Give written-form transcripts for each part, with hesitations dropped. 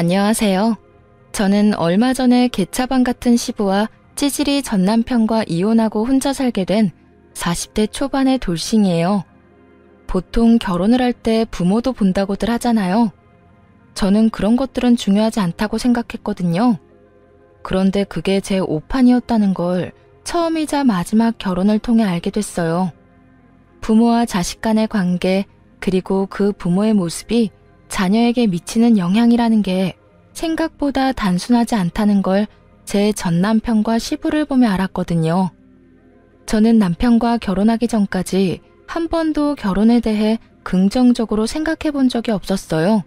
안녕하세요. 저는 얼마 전에 개차반 같은 시부와 찌질이 전 남편과 이혼하고 혼자 살게 된 40대 초반의 돌싱이에요. 보통 결혼을 할 때 부모도 본다고들 하잖아요. 저는 그런 것들은 중요하지 않다고 생각했거든요. 그런데 그게 제 오판이었다는 걸 처음이자 마지막 결혼을 통해 알게 됐어요. 부모와 자식 간의 관계, 그리고 그 부모의 모습이 자녀에게 미치는 영향이라는 게 생각보다 단순하지 않다는 걸 제 전 남편과 시부를 보며 알았거든요. 저는 남편과 결혼하기 전까지 한 번도 결혼에 대해 긍정적으로 생각해 본 적이 없었어요.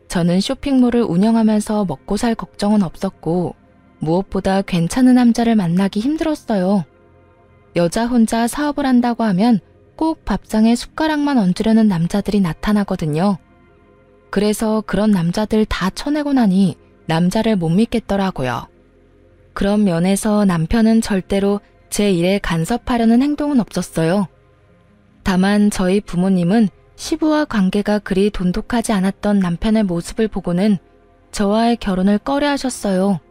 저는 쇼핑몰을 운영하면서 먹고 살 걱정은 없었고 무엇보다 괜찮은 남자를 만나기 힘들었어요. 여자 혼자 사업을 한다고 하면 꼭 밥상에 숟가락만 얹으려는 남자들이 나타나거든요. 그래서 그런 남자들 다 쳐내고 나니 남자를 못 믿겠더라고요. 그런 면에서 남편은 절대로 제 일에 간섭하려는 행동은 없었어요. 다만 저희 부모님은 시부와 관계가 그리 돈독하지 않았던 남편의 모습을 보고는 저와의 결혼을 꺼려하셨어요.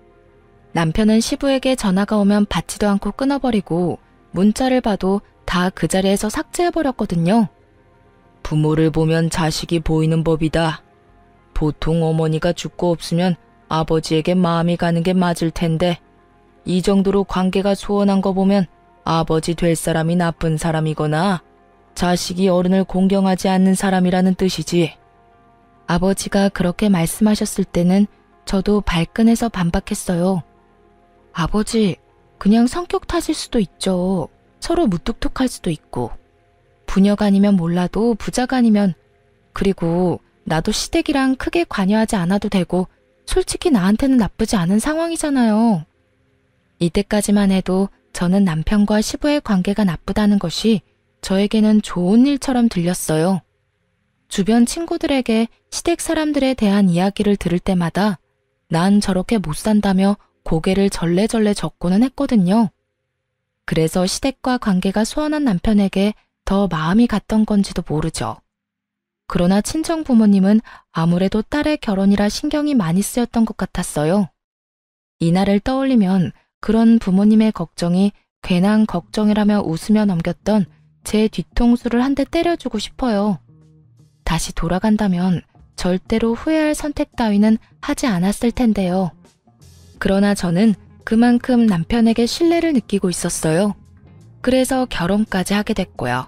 남편은 시부에게 전화가 오면 받지도 않고 끊어버리고 문자를 봐도 다 그 자리에서 삭제해버렸거든요. 부모를 보면 자식이 보이는 법이다. 보통 어머니가 죽고 없으면 아버지에게 마음이 가는 게 맞을 텐데 이 정도로 관계가 소원한 거 보면 아버지 될 사람이 나쁜 사람이거나 자식이 어른을 공경하지 않는 사람이라는 뜻이지. 아버지가 그렇게 말씀하셨을 때는 저도 발끈해서 반박했어요. 아버지, 그냥 성격 탓일 수도 있죠. 서로 무뚝뚝할 수도 있고. 부녀가 아니면 몰라도 부자가 아니면, 그리고 나도 시댁이랑 크게 관여하지 않아도 되고 솔직히 나한테는 나쁘지 않은 상황이잖아요. 이때까지만 해도 저는 남편과 시부의 관계가 나쁘다는 것이 저에게는 좋은 일처럼 들렸어요. 주변 친구들에게 시댁 사람들에 대한 이야기를 들을 때마다 난 저렇게 못 산다며 고개를 절레절레 젓고는 했거든요. 그래서 시댁과 관계가 소원한 남편에게 더 마음이 갔던 건지도 모르죠. 그러나 친정 부모님은 아무래도 딸의 결혼이라 신경이 많이 쓰였던 것 같았어요. 이날을 떠올리면 그런 부모님의 걱정이 괜한 걱정이라며 웃으며 넘겼던 제 뒤통수를 한 대 때려주고 싶어요. 다시 돌아간다면 절대로 후회할 선택 따위는 하지 않았을 텐데요. 그러나 저는 그만큼 남편에게 신뢰를 느끼고 있었어요. 그래서 결혼까지 하게 됐고요.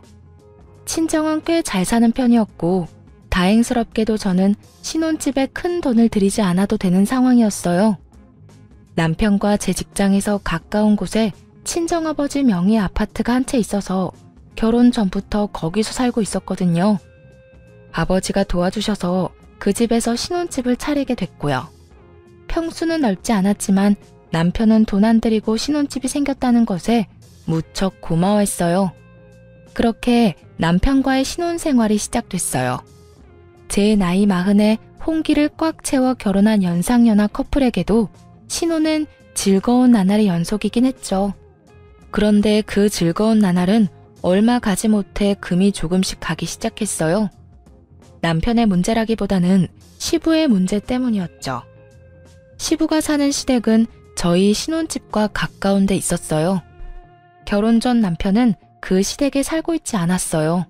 친정은 꽤 잘 사는 편이었고 다행스럽게도 저는 신혼집에 큰 돈을 들이지 않아도 되는 상황이었어요. 남편과 제 직장에서 가까운 곳에 친정아버지 명의 아파트가 한 채 있어서 결혼 전부터 거기서 살고 있었거든요. 아버지가 도와주셔서 그 집에서 신혼집을 차리게 됐고요. 평수는 넓지 않았지만 남편은 돈 안 들이고 신혼집이 생겼다는 것에 무척 고마워했어요. 그렇게 남편과의 신혼생활이 시작됐어요. 제 나이 40에 홍기를 꽉 채워 결혼한 연상연하 커플에게도 신혼은 즐거운 나날의 연속이긴 했죠. 그런데 그 즐거운 나날은 얼마 가지 못해 금이 조금씩 가기 시작했어요. 남편의 문제라기보다는 시부의 문제 때문이었죠. 시부가 사는 시댁은 저희 신혼집과 가까운 데 있었어요. 결혼 전 남편은 그 시댁에 살고 있지 않았어요.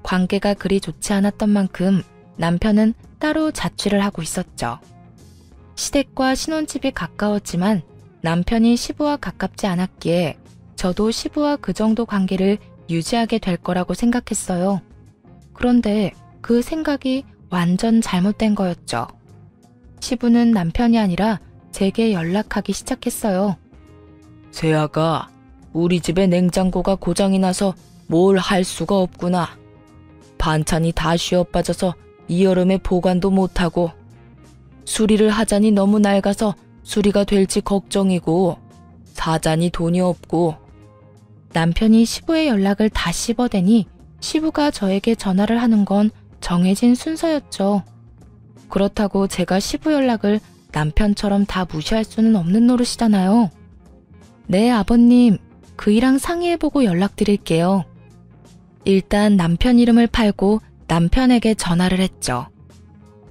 관계가 그리 좋지 않았던 만큼 남편은 따로 자취를 하고 있었죠. 시댁과 신혼집이 가까웠지만 남편이 시부와 가깝지 않았기에 저도 시부와 그 정도 관계를 유지하게 될 거라고 생각했어요. 그런데 그 생각이 완전 잘못된 거였죠. 시부는 남편이 아니라 제게 연락하기 시작했어요. 세아가 우리 집에 냉장고가 고장이 나서 뭘 할 수가 없구나. 반찬이 다 쉬어빠져서 이 여름에 보관도 못하고 수리를 하자니 너무 낡아서 수리가 될지 걱정이고 사자니 돈이 없고. 남편이 시부의 연락을 다 씹어대니 시부가 저에게 전화를 하는 건 정해진 순서였죠. 그렇다고 제가 시부 연락을 남편처럼 다 무시할 수는 없는 노릇이잖아요. 네, 아버님. 그 일랑 상의해보고 연락드릴게요. 일단 남편 이름을 팔고 남편에게 전화를 했죠.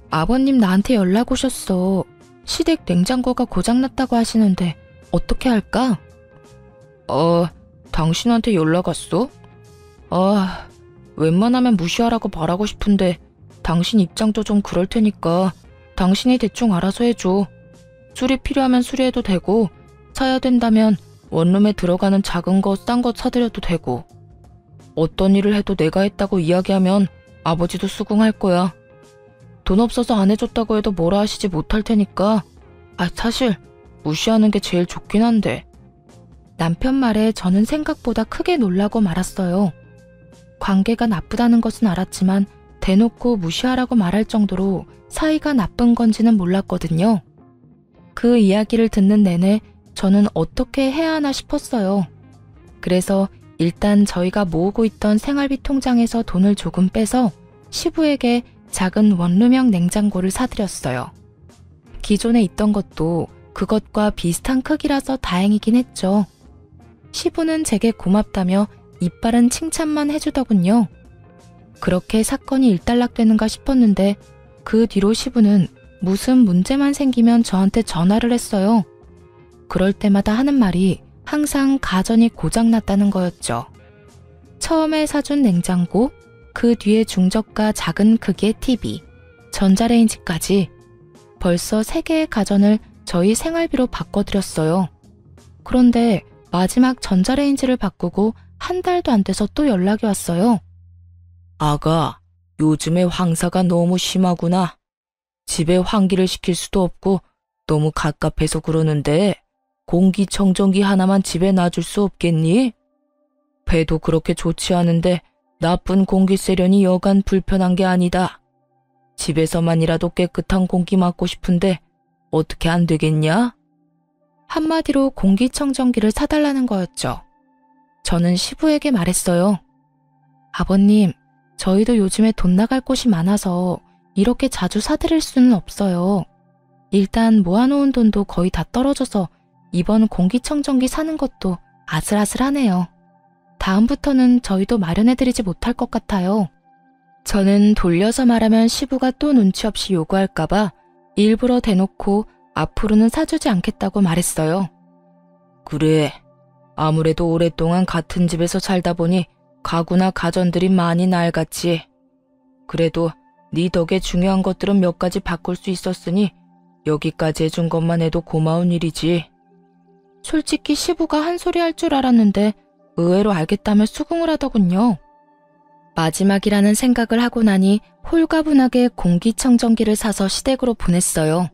아버님 나한테 연락 오셨어. 시댁 냉장고가 고장났다고 하시는데 어떻게 할까? 당신한테 연락 왔어? 웬만하면 무시하라고 말하고 싶은데 당신 입장도 좀 그럴 테니까 당신이 대충 알아서 해줘. 수리 필요하면 수리해도 되고 사야 된다면 원룸에 들어가는 작은 거, 싼 거 사드려도 되고 어떤 일을 해도 내가 했다고 이야기하면 아버지도 수긍할 거야. 돈 없어서 안 해줬다고 해도 뭐라 하시지 못할 테니까 사실 무시하는 게 제일 좋긴 한데. 남편 말에 저는 생각보다 크게 놀라고 말았어요. 관계가 나쁘다는 것은 알았지만 대놓고 무시하라고 말할 정도로 사이가 나쁜 건지는 몰랐거든요. 그 이야기를 듣는 내내 저는 어떻게 해야 하나 싶었어요. 그래서 일단 저희가 모으고 있던 생활비 통장에서 돈을 조금 빼서 시부에게 작은 원룸형 냉장고를 사드렸어요. 기존에 있던 것도 그것과 비슷한 크기라서 다행이긴 했죠. 시부는 제게 고맙다며 이빨은 칭찬만 해주더군요. 그렇게 사건이 일단락되는가 싶었는데 그 뒤로 시부는 무슨 문제만 생기면 저한테 전화를 했어요. 그럴 때마다 하는 말이 항상 가전이 고장났다는 거였죠. 처음에 사준 냉장고, 그 뒤에 중저가 작은 크기의 TV, 전자레인지까지 벌써 3개의 가전을 저희 생활비로 바꿔드렸어요. 그런데 마지막 전자레인지를 바꾸고 한 달도 안 돼서 또 연락이 왔어요. 아가, 요즘에 황사가 너무 심하구나. 집에 환기를 시킬 수도 없고 너무 갑갑해서 그러는데 공기청정기 하나만 집에 놔줄 수 없겠니? 배도 그렇게 좋지 않은데 나쁜 공기 쐬려니 여간 불편한 게 아니다. 집에서만이라도 깨끗한 공기 맡고 싶은데 어떻게 안 되겠냐? 한마디로 공기청정기를 사달라는 거였죠. 저는 시부에게 말했어요. 아버님, 저희도 요즘에 돈 나갈 곳이 많아서 이렇게 자주 사드릴 수는 없어요. 일단 모아놓은 돈도 거의 다 떨어져서 이번 공기청정기 사는 것도 아슬아슬하네요. 다음부터는 저희도 마련해드리지 못할 것 같아요. 저는 돌려서 말하면 시부가 또 눈치 없이 요구할까봐 일부러 대놓고 앞으로는 사주지 않겠다고 말했어요. 그래, 아무래도 오랫동안 같은 집에서 살다 보니 가구나 가전들이 많이 낡았지. 그래도 네 덕에 중요한 것들은 몇 가지 바꿀 수 있었으니 여기까지 해준 것만 해도 고마운 일이지. 솔직히 시부가 한 소리 할 줄 알았는데 의외로 알겠다며 수긍을 하더군요. 마지막이라는 생각을 하고 나니 홀가분하게 공기청정기를 사서 시댁으로 보냈어요.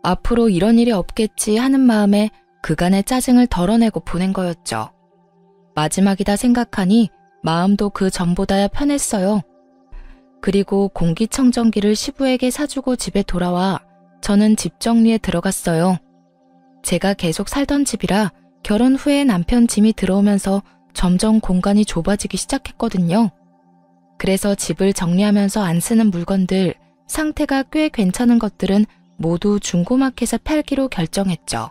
앞으로 이런 일이 없겠지 하는 마음에 그간의 짜증을 덜어내고 보낸 거였죠. 마지막이다 생각하니 마음도 그 전보다야 편했어요. 그리고 공기청정기를 시부에게 사주고 집에 돌아와 저는 집 정리에 들어갔어요. 제가 계속 살던 집이라 결혼 후에 남편 짐이 들어오면서 점점 공간이 좁아지기 시작했거든요. 그래서 집을 정리하면서 안 쓰는 물건들, 상태가 꽤 괜찮은 것들은 모두 중고마켓에 팔기로 결정했죠.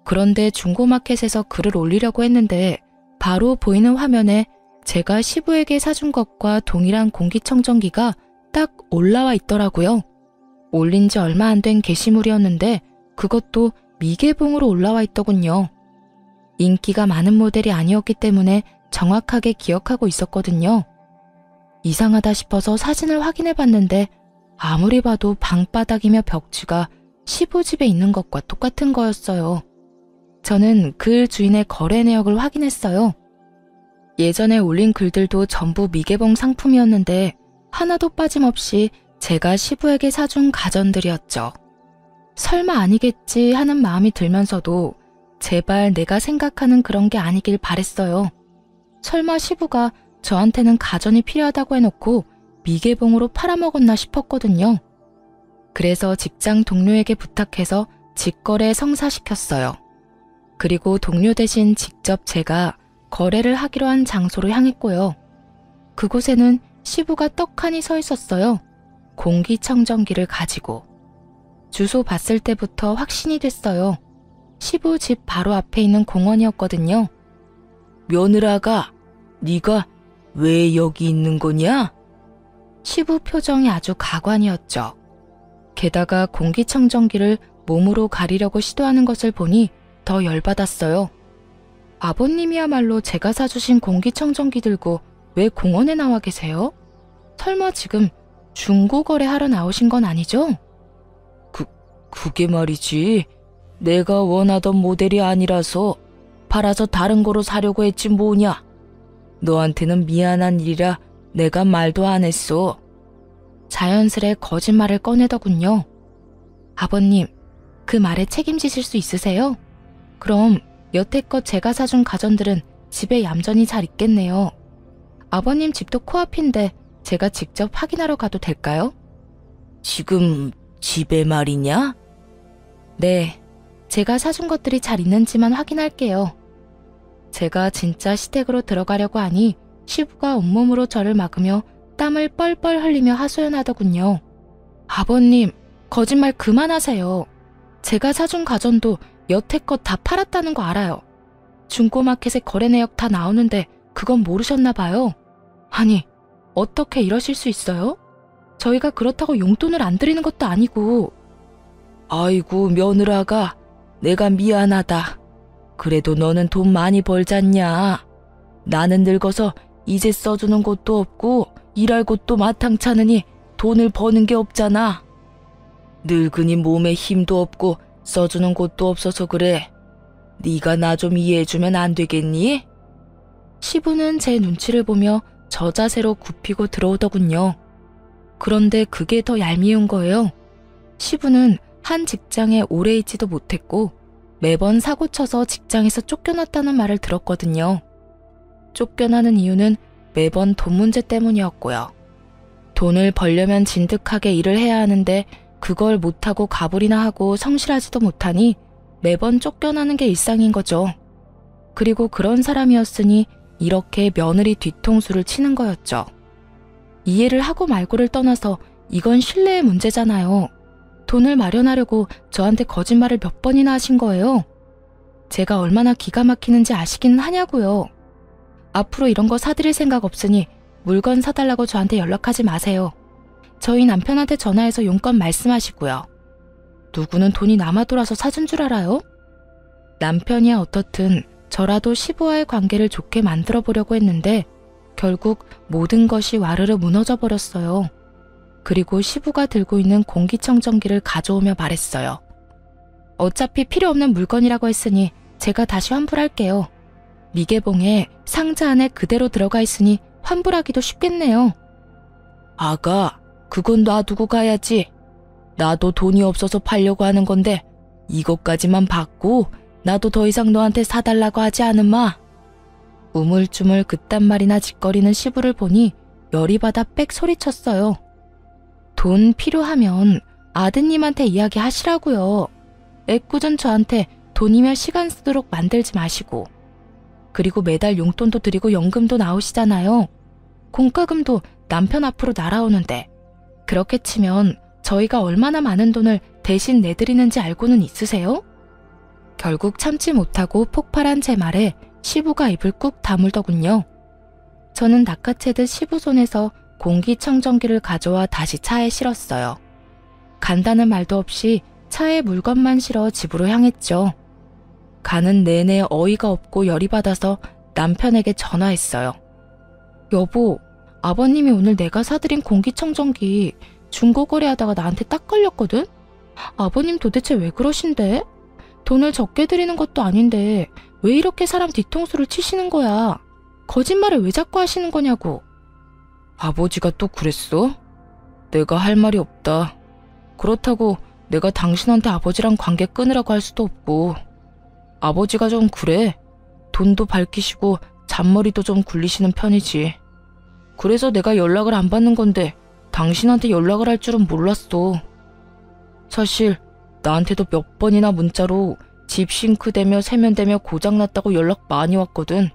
그런데 중고마켓에서 글을 올리려고 했는데 바로 보이는 화면에 제가 시부에게 사준 것과 동일한 공기청정기가 딱 올라와 있더라고요. 올린 지 얼마 안 된 게시물이었는데 그것도 미개봉으로 올라와 있더군요. 인기가 많은 모델이 아니었기 때문에 정확하게 기억하고 있었거든요. 이상하다 싶어서 사진을 확인해 봤는데 아무리 봐도 방바닥이며 벽지가 시부 집에 있는 것과 똑같은 거였어요. 저는 글 주인의 거래 내역을 확인했어요. 예전에 올린 글들도 전부 미개봉 상품이었는데 하나도 빠짐없이 제가 시부에게 사준 가전들이었죠. 설마 아니겠지 하는 마음이 들면서도 제발 내가 생각하는 그런 게 아니길 바랬어요. 설마 시부가 저한테는 가전이 필요하다고 해놓고 미개봉으로 팔아먹었나 싶었거든요. 그래서 직장 동료에게 부탁해서 직거래 성사시켰어요. 그리고 동료 대신 직접 제가 거래를 하기로 한 장소로 향했고요. 그곳에는 시부가 떡하니 서 있었어요. 공기청정기를 가지고. 주소 봤을 때부터 확신이 됐어요. 시부 집 바로 앞에 있는 공원이었거든요. 며느라가, 네가 왜 여기 있는 거냐? 시부 표정이 아주 가관이었죠. 게다가 공기청정기를 몸으로 가리려고 시도하는 것을 보니 더 열받았어요. 아버님이야말로 제가 사주신 공기청정기 들고 왜 공원에 나와 계세요? 설마 지금 중고거래 하러 나오신 건 아니죠? 그게 말이지. 내가 원하던 모델이 아니라서 팔아서 다른 거로 사려고 했지 뭐냐. 너한테는 미안한 일이라 내가 말도 안 했어. 자연스레 거짓말을 꺼내더군요. 아버님, 그 말에 책임지실 수 있으세요? 그럼 여태껏 제가 사준 가전들은 집에 얌전히 잘 있겠네요. 아버님 집도 코앞인데 제가 직접 확인하러 가도 될까요? 지금 집에 말이냐? 네, 제가 사준 것들이 잘 있는지만 확인할게요. 제가 진짜 시댁으로 들어가려고 하니 시부가 온몸으로 저를 막으며 땀을 뻘뻘 흘리며 하소연하더군요. 아버님, 거짓말 그만하세요. 제가 사준 가전도 여태껏 다 팔았다는 거 알아요. 중고마켓에 거래 내역 다 나오는데 그건 모르셨나 봐요. 아니, 어떻게 이러실 수 있어요? 저희가 그렇다고 용돈을 안 드리는 것도 아니고. 아이고 며느라가, 내가 미안하다. 그래도 너는 돈 많이 벌잖냐. 나는 늙어서 이제 써주는 곳도 없고 일할 곳도 마땅찮으니 돈을 버는 게 없잖아. 늙으니 몸에 힘도 없고 써주는 곳도 없어서 그래. 네가 나 좀 이해해주면 안 되겠니? 시부는 제 눈치를 보며 저 자세로 굽히고 들어오더군요. 그런데 그게 더 얄미운 거예요. 시부는 한 직장에 오래 있지도 못했고 매번 사고쳐서 직장에서 쫓겨났다는 말을 들었거든요. 쫓겨나는 이유는 매번 돈 문제 때문이었고요. 돈을 벌려면 진득하게 일을 해야 하는데 그걸 못하고 가불이나 하고 성실하지도 못하니 매번 쫓겨나는 게 일상인 거죠. 그리고 그런 사람이었으니 이렇게 며느리 뒤통수를 치는 거였죠. 이해를 하고 말고를 떠나서 이건 신뢰의 문제잖아요. 돈을 마련하려고 저한테 거짓말을 몇 번이나 하신 거예요. 제가 얼마나 기가 막히는지 아시기는 하냐고요. 앞으로 이런 거 사드릴 생각 없으니 물건 사달라고 저한테 연락하지 마세요. 저희 남편한테 전화해서 용건 말씀하시고요. 누구는 돈이 남아 돌아서 사준 줄 알아요? 남편이야 어떻든 저라도 시부와의 관계를 좋게 만들어 보려고 했는데 결국 모든 것이 와르르 무너져 버렸어요. 그리고 시부가 들고 있는 공기청정기를 가져오며 말했어요. 어차피 필요 없는 물건이라고 했으니 제가 다시 환불할게요. 미개봉에 상자 안에 그대로 들어가 있으니 환불하기도 쉽겠네요. 아가, 그건 놔두고 가야지. 나도 돈이 없어서 팔려고 하는 건데 이것까지만 받고 나도 더 이상 너한테 사달라고 하지 않으마. 우물쭈물 그딴 말이나 짓거리는 시부를 보니 열이 받아 빽 소리쳤어요. 돈 필요하면 아드님한테 이야기하시라고요. 애꿎은 저한테 돈이며 시간 쓰도록 만들지 마시고. 그리고 매달 용돈도 드리고 연금도 나오시잖아요. 공과금도 남편 앞으로 날아오는데 그렇게 치면 저희가 얼마나 많은 돈을 대신 내드리는지 알고는 있으세요? 결국 참지 못하고 폭발한 제 말에 시부가 입을 꾹 다물더군요. 저는 낚아채듯 시부 손에서 공기청정기를 가져와 다시 차에 실었어요. 간다는 말도 없이 차에 물건만 실어 집으로 향했죠. 가는 내내 어이가 없고 열이 받아서 남편에게 전화했어요. 여보, 아버님이 오늘 내가 사드린 공기청정기 중고거래하다가 나한테 딱 걸렸거든? 아버님 도대체 왜 그러신데? 돈을 적게 드리는 것도 아닌데 왜 이렇게 사람 뒤통수를 치시는 거야? 거짓말을 왜 자꾸 하시는 거냐고. 아버지가 또 그랬어? 내가 할 말이 없다. 그렇다고 내가 당신한테 아버지랑 관계 끊으라고 할 수도 없고. 아버지가 좀 그래. 돈도 밝히시고 잔머리도 좀 굴리시는 편이지. 그래서 내가 연락을 안 받는 건데 당신한테 연락을 할 줄은 몰랐어. 사실 나한테도 몇 번이나 문자로 집 싱크대며 세면대며 고장났다고 연락 많이 왔거든.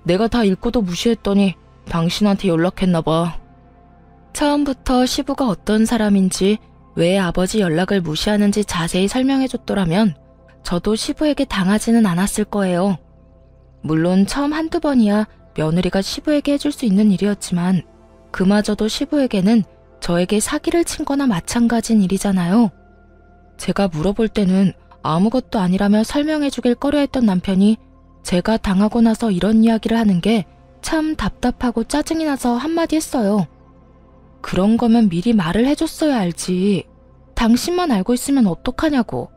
내가 다 읽고도 무시했더니 당신한테 연락했나 봐. 처음부터 시부가 어떤 사람인지 왜 아버지 연락을 무시하는지 자세히 설명해줬더라면 저도 시부에게 당하지는 않았을 거예요. 물론 처음 한두 번이야 며느리가 시부에게 해줄 수 있는 일이었지만 그마저도 시부에게는 저에게 사기를 친 거나 마찬가지인 일이잖아요. 제가 물어볼 때는 아무것도 아니라며 설명해 주길 꺼려했던 남편이 제가 당하고 나서 이런 이야기를 하는 게 참 답답하고 짜증이 나서 한마디 했어요. 그런 거면 미리 말을 해줬어야 알지. 당신만 알고 있으면 어떡하냐고.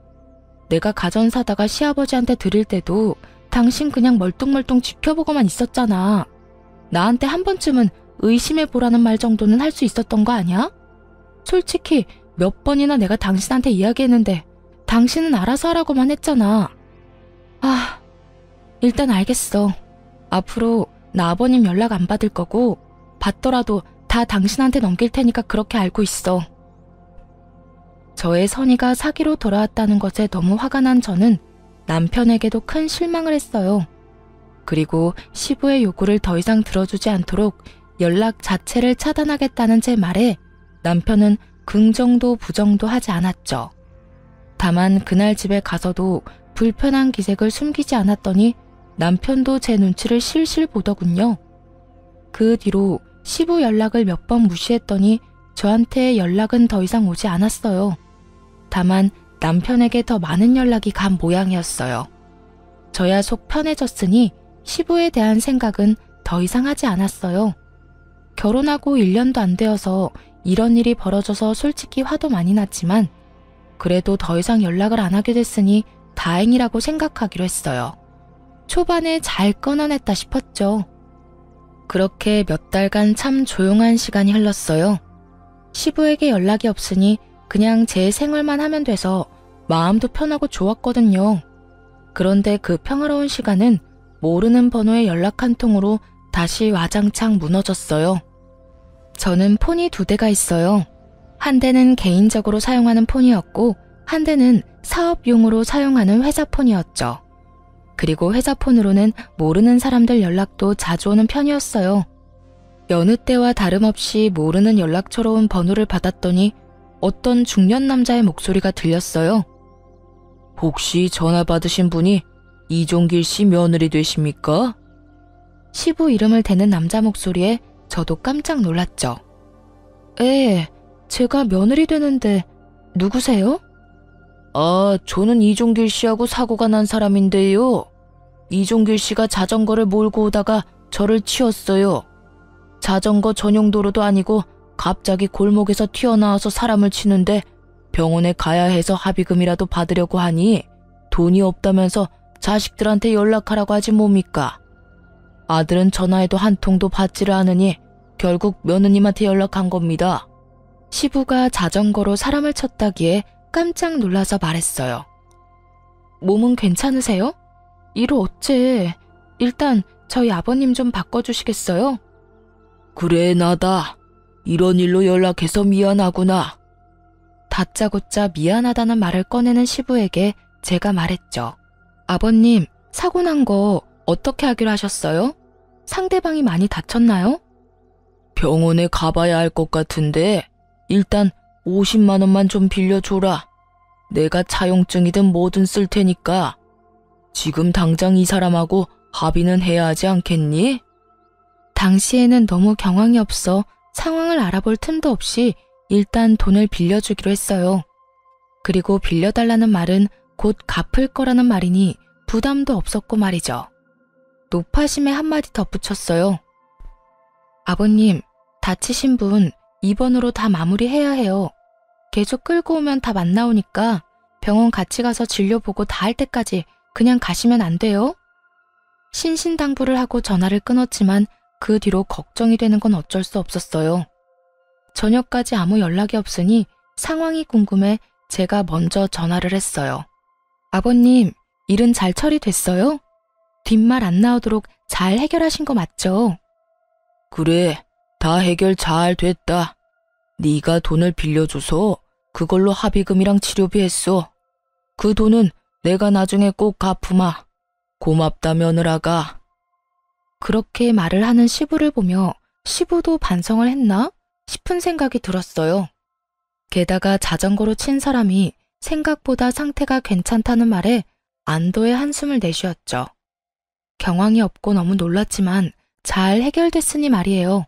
내가 가전 사다가 시아버지한테 드릴 때도 당신 그냥 멀뚱멀뚱 지켜보고만 있었잖아. 나한테 한 번쯤은 의심해보라는 말 정도는 할 수 있었던 거 아니야? 솔직히 몇 번이나 내가 당신한테 이야기했는데 당신은 알아서 하라고만 했잖아. 아, 일단 알겠어. 앞으로 나 아버님 연락 안 받을 거고 받더라도 다 당신한테 넘길 테니까 그렇게 알고 있어. 저의 선의가 사기로 돌아왔다는 것에 너무 화가 난 저는 남편에게도 큰 실망을 했어요. 그리고 시부의 요구를 더 이상 들어주지 않도록 연락 자체를 차단하겠다는 제 말에 남편은 긍정도 부정도 하지 않았죠. 다만 그날 집에 가서도 불편한 기색을 숨기지 않았더니 남편도 제 눈치를 실실 보더군요. 그 뒤로 시부 연락을 몇 번 무시했더니 저한테 연락은 더 이상 오지 않았어요. 다만 남편에게 더 많은 연락이 간 모양이었어요. 저야 속 편해졌으니 시부에 대한 생각은 더 이상 하지 않았어요. 결혼하고 1년도 안 되어서 이런 일이 벌어져서 솔직히 화도 많이 났지만 그래도 더 이상 연락을 안 하게 됐으니 다행이라고 생각하기로 했어요. 초반에 잘 끊어냈다 싶었죠. 그렇게 몇 달간 참 조용한 시간이 흘렀어요. 시부에게 연락이 없으니 그냥 제 생활만 하면 돼서 마음도 편하고 좋았거든요. 그런데 그 평화로운 시간은 모르는 번호에 연락 한 통으로 다시 와장창 무너졌어요. 저는 폰이 2대가 있어요. 한 대는 개인적으로 사용하는 폰이었고 한 대는 사업용으로 사용하는 회사 폰이었죠. 그리고 회사 폰으로는 모르는 사람들 연락도 자주 오는 편이었어요. 여느 때와 다름없이 모르는 연락처로 온 번호를 받았더니 어떤 중년 남자의 목소리가 들렸어요. 혹시 전화 받으신 분이 이종길 씨 며느리 되십니까? 시부 이름을 대는 남자 목소리에 저도 깜짝 놀랐죠. 예, 제가 며느리 되는데 누구세요? 아, 저는 이종길 씨하고 사고가 난 사람인데요. 이종길 씨가 자전거를 몰고 오다가 저를 치었어요. 자전거 전용 도로도 아니고 갑자기 골목에서 튀어나와서 사람을 치는데 병원에 가야 해서 합의금이라도 받으려고 하니 돈이 없다면서 자식들한테 연락하라고 하지 뭡니까? 아들은 전화해도 한 통도 받지를 않으니 결국 며느님한테 연락한 겁니다. 시부가 자전거로 사람을 쳤다기에 깜짝 놀라서 말했어요. 몸은 괜찮으세요? 이를 어째. 일단 저희 아버님 좀 바꿔주시겠어요? 그래, 나다. 이런 일로 연락해서 미안하구나. 다짜고짜 미안하다는 말을 꺼내는 시부에게 제가 말했죠. 아버님, 사고 난 거 어떻게 하기로 하셨어요? 상대방이 많이 다쳤나요? 병원에 가봐야 할 것 같은데 일단 50만 원만 좀 빌려줘라. 내가 차용증이든 뭐든 쓸 테니까. 지금 당장 이 사람하고 합의는 해야 하지 않겠니? 당시에는 너무 경황이 없어 상황을 알아볼 틈도 없이 일단 돈을 빌려주기로 했어요. 그리고 빌려달라는 말은 곧 갚을 거라는 말이니 부담도 없었고 말이죠. 노파심에 한마디 덧붙였어요. 아버님, 다치신 분 입원으로 다 마무리해야 해요. 계속 끌고 오면 답 안 나오니까 병원 같이 가서 진료 보고 다 할 때까지 그냥 가시면 안 돼요? 신신당부를 하고 전화를 끊었지만 그 뒤로 걱정이 되는 건 어쩔 수 없었어요. 저녁까지 아무 연락이 없으니 상황이 궁금해 제가 먼저 전화를 했어요. 아버님, 일은 잘 처리됐어요? 뒷말 안 나오도록 잘 해결하신 거 맞죠? 그래, 다 해결 잘 됐다. 네가 돈을 빌려줘서 그걸로 합의금이랑 치료비 했어. 그 돈은 내가 나중에 꼭 갚으마. 고맙다, 며느라가. 그렇게 말을 하는 시부를 보며 시부도 반성을 했나 싶은 생각이 들었어요. 게다가 자전거로 친 사람이 생각보다 상태가 괜찮다는 말에 안도의 한숨을 내쉬었죠. 경황이 없고 너무 놀랐지만 잘 해결됐으니 말이에요.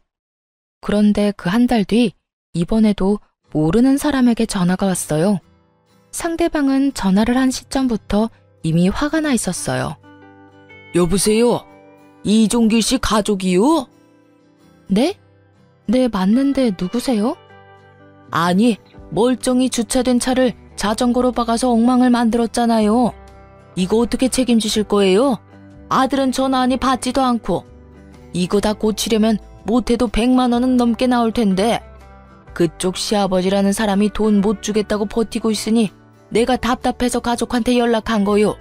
그런데 그 한 달 뒤 이번에도 모르는 사람에게 전화가 왔어요. 상대방은 전화를 한 시점부터 이미 화가 나 있었어요. 여보세요? 이종길 씨 가족이요? 네? 네, 맞는데 누구세요? 아니, 멀쩡히 주차된 차를 자전거로 박아서 엉망을 만들었잖아요. 이거 어떻게 책임지실 거예요? 아들은 전화하니 받지도 않고. 이거 다 고치려면 못해도 100만 원은 넘게 나올 텐데. 그쪽 시아버지라는 사람이 돈 못 주겠다고 버티고 있으니 내가 답답해서 가족한테 연락한 거요.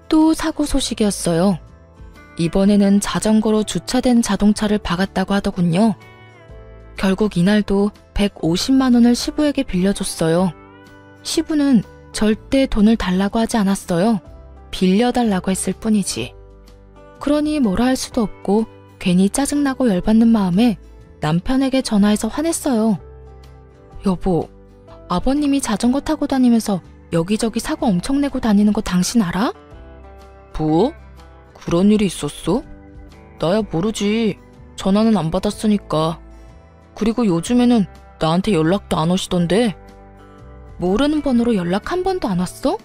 또 사고 소식이었어요. 이번에는 자전거로 주차된 자동차를 박았다고 하더군요. 결국 이날도 150만 원을 시부에게 빌려줬어요. 시부는 절대 돈을 달라고 하지 않았어요. 빌려달라고 했을 뿐이지. 그러니 뭐라 할 수도 없고 괜히 짜증나고 열받는 마음에 남편에게 전화해서 화냈어요. 여보, 아버님이 자전거 타고 다니면서 여기저기 사고 엄청 내고 다니는 거 당신 알아? 뭐? 그런 일이 있었어? 나야 모르지. 전화는 안 받았으니까. 그리고 요즘에는 나한테 연락도 안 오시던데. 모르는 번호로 연락 한 번도 안 왔어?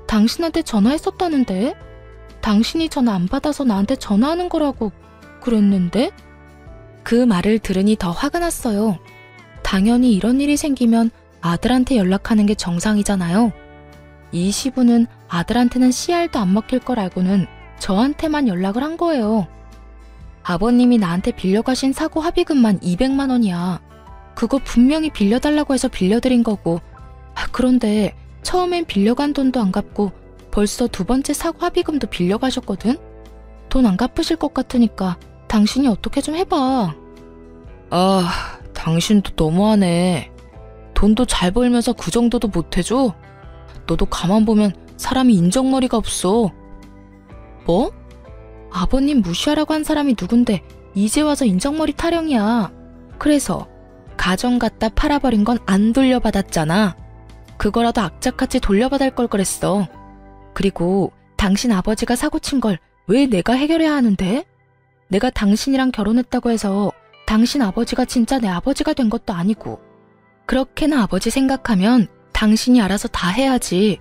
당신한테 전화했었다는데? 당신이 전화 안 받아서 나한테 전화하는 거라고 그랬는데? 그 말을 들으니 더 화가 났어요. 당연히 이런 일이 생기면 아들한테 연락하는 게 정상이잖아요. 이 시부는 아들한테는 씨알도 안 먹힐 걸 알고는 저한테만 연락을 한 거예요. 아버님이 나한테 빌려가신 사고 합의금만 200만 원이야. 그거 분명히 빌려달라고 해서 빌려드린 거고. 그런데 처음엔 빌려간 돈도 안 갚고 벌써 두 번째 사고 합의금도 빌려가셨거든? 돈 안 갚으실 것 같으니까 당신이 어떻게 좀 해봐. 아, 당신도 너무하네. 돈도 잘 벌면서 그 정도도 못해줘? 너도 가만 보면 사람이 인정머리가 없어. 뭐? 아버님 무시하라고 한 사람이 누군데 이제 와서 인정머리 타령이야. 그래서 가정 갖다 팔아버린 건 안 돌려받았잖아. 그거라도 악착같이 돌려받을 걸 그랬어. 그리고 당신 아버지가 사고친 걸 왜 내가 해결해야 하는데? 내가 당신이랑 결혼했다고 해서 당신 아버지가 진짜 내 아버지가 된 것도 아니고. 그렇게나 아버지 생각하면 당신이 알아서 다 해야지.